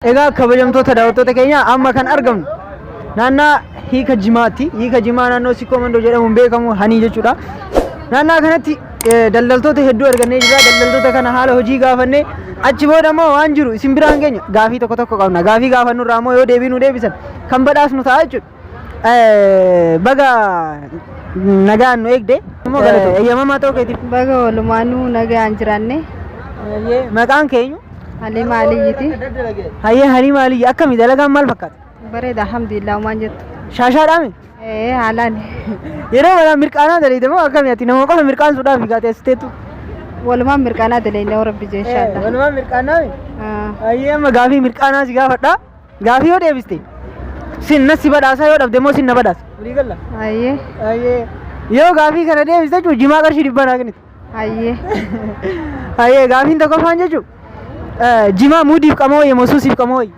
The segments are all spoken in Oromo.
Egaa kabajamtoota daawwattoota keenya amma kan argamnu naannaa hiika jimaatti. Hiika jimaa naannoo Sikoo Mandoo jedhamuun beekamu hani jechuudha. Naannaa kanatti daldaltoota hedduu argannee jira. Daldaltoota kana haala hojii gaafannee achi booda immoo waan jiru isin biraan keenya gaafii tokko tokko qabna. Gaafii gaafannu irraa immoo yoo deebii nu deebisan kan badhaasnu ta'a jechuudha. Baga nagaan nu eegde. Eeyyamamaa ta'uu keetiif. Baga walumaanuu nagaan jiraanne. Maqaan keenyu? Halima Aliyyiti. Halima Aliyyi akkami dalagaan maal fakkaata? Bareeda alhamdulillah waan jettu. Shaashaadhaami? Haalaan. Yeroo wala mirqaanaa daleete moo akkami ati nama qofa mirqaansuudhaaf gaatee asiteetu? Walumaan mirqaanaa daleenne yoo rabbi jee inshallah. Walumaan mirqaanaami? Amma gaafii mirqaanaa si gaafadha. Gaafii yoo deebiste sin nasi badhaasa yoo dhabde moo sin na badhaasa? Walii galla? Yoo gaafii kana deebiste jechuun jimaa qarshii dhibbaa naa kennite. Gaafiin tokkoffaan jechuun jimaa muudiif qamoo wayya moo suusiif qamoo wayya?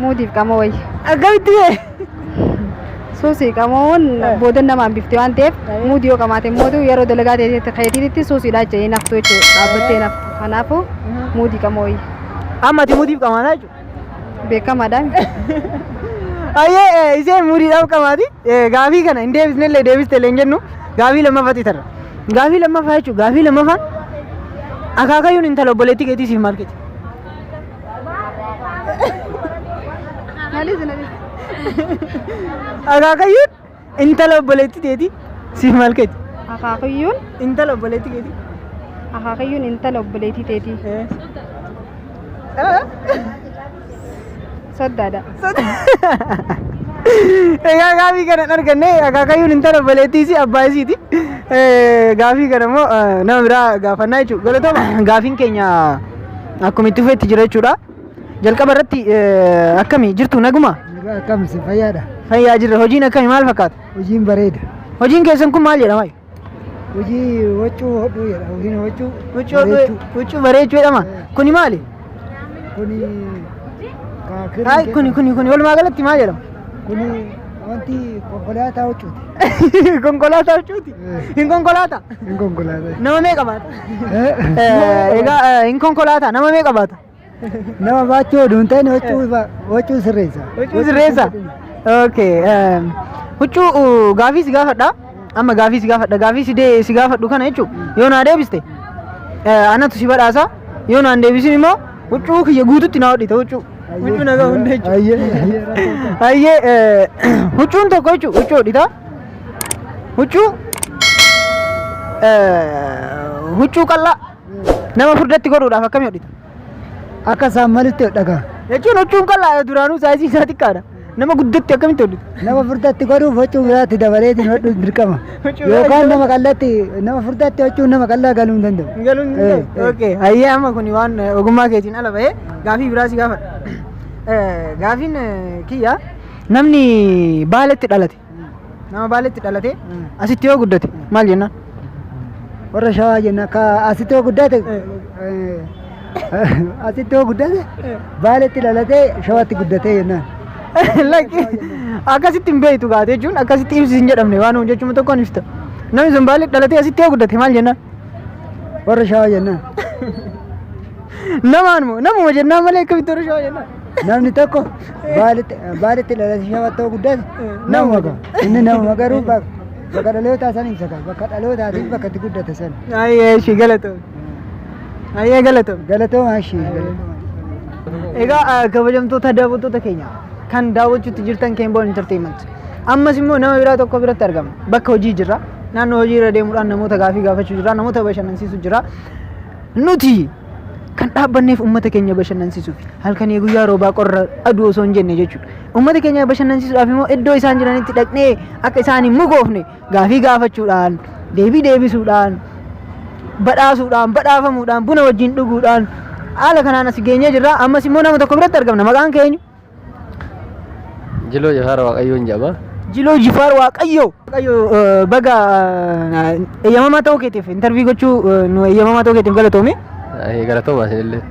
Muudiif qamoo wayya. Akkamitti bee? Suusii qamoon booda namaan biftee waan ta'eef muudii yoo qamaate mootu yeroo dalagaa ta'eetitti suusiidhaa jechee naftu jechuudha dhaabbattee naftu. Kanaafuu muudii qamoo wayya. Amma ati muudiif qamaataa jechuudha? Beekamaadhaan. Isheen muudiidhaaf qamaati. Gaafii kana hin deebisnellee deebiste illee hin jennu gaafii lammaffatti tarra. Gaafii lammaffaa jechuudha. Gaafii lammaffaan akaakayyuun intala obboleettii keetii siif maal keeti? Akaakayyuun intala obboleettii keetii siif maal keeti? Akaakayyuun intala obboleettii keetii? Akaakayyuun intala obboleettii keetii. Soddaadha. Egaa gaafii kana arganne akaakayyuun intala obboleettii abbaa isiiti. Gaafii kana immoo nama biraa gaafannaa jechuudha. Galatooma gaafiin keenya akkuma itti fufeetti jira jechuudha. Jalqaba irratti akkamii jirtu naguma? Akkamsi fayyaadha. Fayyaa jirra. Hojiin akkamii maal fakkaata? Hojiin bareeda. Hojiin keessan kun maal jedhama? Hojii huccuu hodhuu jedha. Hojiin huccuu bareechuu jedhama. Kuni maali? Kuni walumaa galatti maal jedhama? Kuni wanti konkolaataa huccuuti. Konkolaataa huccuuti? Hin konkolaataa? Hin konkolaataa. Nama meeqa baata? Egaa hin konkolaataa nama meeqa baata? Nama baachuu oduu hin ta'in huccuu sirreessa. Huccuu sirreessa? Okay. Huccuu gaafii si gaafadha. Amma gaafii si gaafadha. Gaafii si gaafadhu kana jechuun yoo naa deebiste anatu si badhaasa. Yoo naan deebisin immoo huccuu kiyya guututti naa hodhita huccuu. Huccuu nagaa hunda jechuudha. Huccuun tokko jechuudha huccuu hodhita. Huccuu qal'aa nama furdatti godhuudhaaf akkamii hodhita? Akka isaan malitti hodhagaa. Jechuun huccuun qal'aa duraanuu saayisii isaa xiqqaadha. Nama guddatti akkamitti hodhita? Nama furdatti godhuuf huccuu biraatti dabaleetiin hodhuun dirqama. Yookaan nama qal'atti nama furdatti huccuun nama qal'aa galuu hin danda'u. Galuu hin danda'u. Okay. Hayyee amma kun waan ogummaa keetiin ala bahee gaafii biraa si gaafadha. Gaafiin kiyya namni baaletti dhalate. Nama baaletti dhalate asitti yoo guddate maal jennaan? Warra shawaa jenna. Asitti yoo guddate asitti yoo guddate baaletti dhalatee shawaatti guddatee jennaan. Akkasitti hin beektu gaate jechuun akkasitti ibsi hin jedhamne waan jechuun tokkoon ibsita. Namni sun baaletti dhalatee asitti yoo guddate maal jennaan? Warra shawaa jennaan. Namuma jennaan malee akkamitti warra shawaa jennaan? Namni tokko baaletti dhalatee shawaatti yoo guddate nama ga'a. Inni nama garuu bakka dhalootaa san ibsa qaba. Bakka dhalootaatiif bakka itti guddate san. Ishii galatoom. Galatoom. Galatooma ishii. Egaa kabajamtoota daawwattoota keenya kan daawwachuutti jirtan Kemboon Entertainment. Ammas immoo nama biraa tokko biratti argama. Bakka hojii jirra. Naannoo hojii irra deemuudhaan namoota gaafii gaafachuu jirra. Namoota bashannansiisuu jirra. Nuti kan dhaabbanneef uummata keenya bashannansiisuuf halkanii guyyaa roobaa qorra aduu osoo hin jenne jechuudha. Uummata keenya bashannansiisuudhaaf immoo iddoo isaan jiranitti dhaqnee akka isaan hin mugoofne gaafii gaafachuudhaan deebii deebisuudhaan badhaasuudhaan badhaafamuudhaan buna wajjin dhuguudhaan haala kanaan as geenyee jirra. Ammas immoo nama tokko biratti argamna. Maqaan keenyu? Jiloo Jifaar Waaqayyoon jedhama. Jiloo Jifaar Waaqayyoo. Baga eeyyamamaa ta'uu keetiif intervii gochuu nu eeyyamamaa ta'uu keetiif galatoomi. Galatooma isinillee.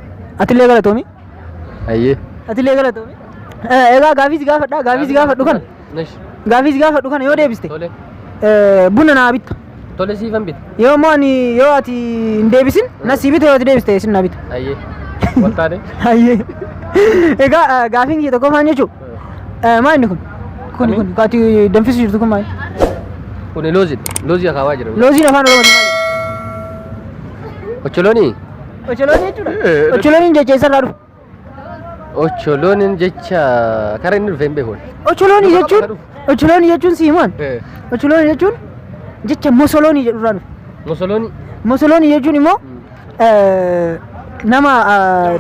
Atillee galatoomi. Ayyee. Atillee galatoomi. Egaa gaafii si gaafadha. Gaafii si gaafadhu kana. Gaafii si gaafadhu kana yoo deebiste. Buna naa bitta. Tole siifan bita. Yoo ati hin deebisin na sii bita yoo ati deebiste sin na bita. Ayyee. Waltaane. Hayyee. Egaa gaafiin kiyya tokko faan jechuudha. Maal inni kun? Kun kaati danfisu jirtu kun maal? Kun loozii. Loozii akaawaa jira. Looziin afaan Oromooti maal? Ocholoonii. Ocholoonii jechuudha. Ocholooniin jecha eessarraa dhufu? Ocholooniin jecha karaa inni dhufee hin beeku. Ocholoonii jechuun siimaan. Ocholoonii jechuun jecha mosoloonii jedhurraa dhufu. Mosoloonii. Mosoloonii jechuun immoo nama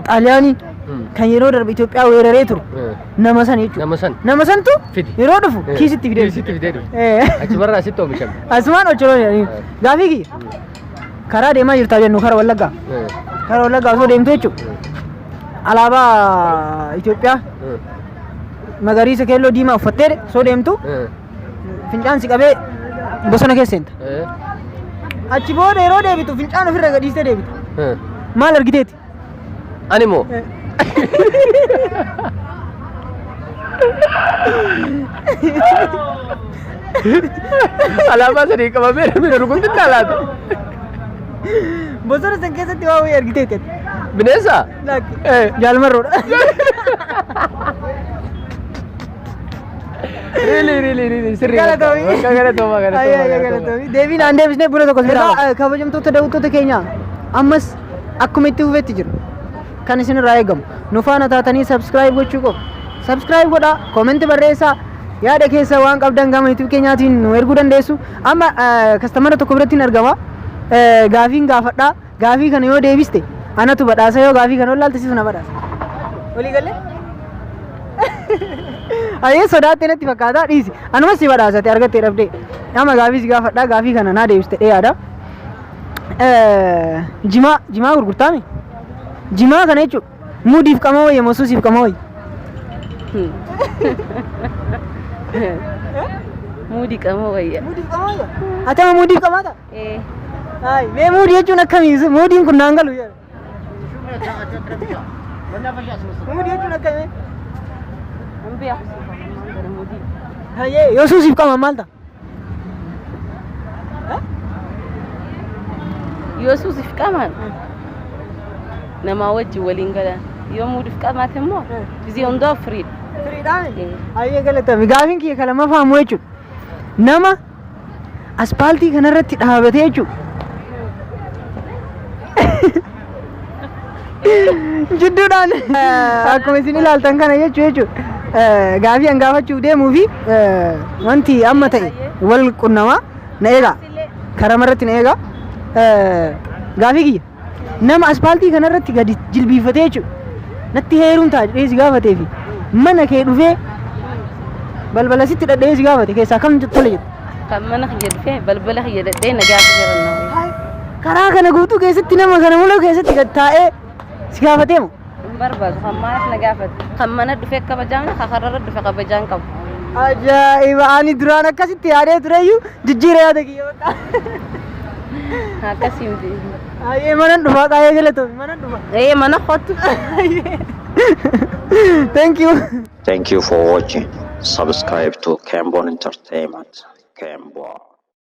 xaaliyaanii kan yeroo darbe Itoophiyaa weeraree ture nama san jechuudha. Nama san. Nama santu yeroo dhufu kiisitti fidee dhufu. Kiisitti fidee dhufu. Achi barraa asitti oomishame. Asumaan ocholoonii. Gaafii kiyya karaa deemaa jirtaa jennu karaa Wallaggaa. Karaa Wallaggaa osoo deemtu jechuudha. Alaabaa Itoophiyaa magariisa keelloo diimaa uffattee osoo deemtu fincaan si qabee bosona keessa seenta. Achi booda yeroo deebitu fincaan ofirra gadhiistee deebita. Maal argiteeti? Ani moo? Alaabaa sadii qabamee namni rukutti ilaalaatu. Bosona san keessatti waa wayii argiteeti. Bineensa? Jaalmarroodha. Really sirrii. Galatoomi. Deebiin aan deebisnee buna tokko sirraa. Kabajamtoota daawwattoota keenya ammas akkuma itti fufetti jiru kan isin irraa eegamu nu faana taatanii subscribe gochuu qabu. Subscribe godhaa, comment barreessaa, yaada keessa waan qabdan gama YouTube keenyaatiin nu erguu dandeessu. Amma kastamara tokko biratti hin argama. Gaafiin gaafadhaa. Gaafii kana yoo deebiste anatu badhaasa, yoo gaafii kana olaalta sisu na badhaasa. Walii galee? Ayyee sodaattee natti fakkaata dhiisi. Anumas si badhaasate argattee dhabdee. Amma gaafii si gaafadhaa. Gaafii kana naa deebiste yaada. Jimaa gurgurtaami? Jimaa kana jechuudha. Muudiif qama wayya mosuusiif qama wayya. Muudii qama wayya. Muudiif qama wayya? Atama muudiif qamaa ta'a? Eh. Mee muudii jechuun akkamii? Muudiin kun naan galu. Muudii jechuun akkamii? Ambiya. Muudii. Hayyee yoo suusiif qama maal ta'a? Yoo suusiif qaman nama wajjin waliin galan. Yoo muudiif qamaate immoo gizee hundaa firiidha. Firiidhaan? Hayyee galatoomi. Gaafiin kiyya kan lammaffaa immoo jechuudha. Nama aspaaltii kanarratti dhaabatee jechuudha. Jidduudhaan akkuma isin ilaaltan kana jechuudha. Gaafii an gaafachuuf deemuu fi wanti amma ta'e wal qunnamaa na eegaa. Karaa marratti na eegaa. Gaafii kiyya nama aspaaltii kanarratti gadi jilbiifatee jechuudha. Natti heeruun ta'a jedhee si gaafatee fi mana kee dhufee balbala sitti dhadhee si gaafate keessaa kam tole jedhu. Kan mana kiyya dhufee balbala kiyya dhadhee na gaafa jiran. Karaa kana guutuu keessatti nama kana mul'atu keessatti gad taa'ee si gaafatee moo? Barbaadu kan maaliif na gaafate? Kan mana dhufee kabajaan kan kararra dhufee kabajaan qabu. Ajaa'iba! Ani duraan akkasitti yaadee tureyyuu jijjiira yaada kiyya bakka. Akkasii miti. Ayyee mana dhufaa qaayee galatoomi mana dhufaa. Mana kottu. Thank you. Thank you for watching. Subscribe to Cambon Entertainment. Cambon.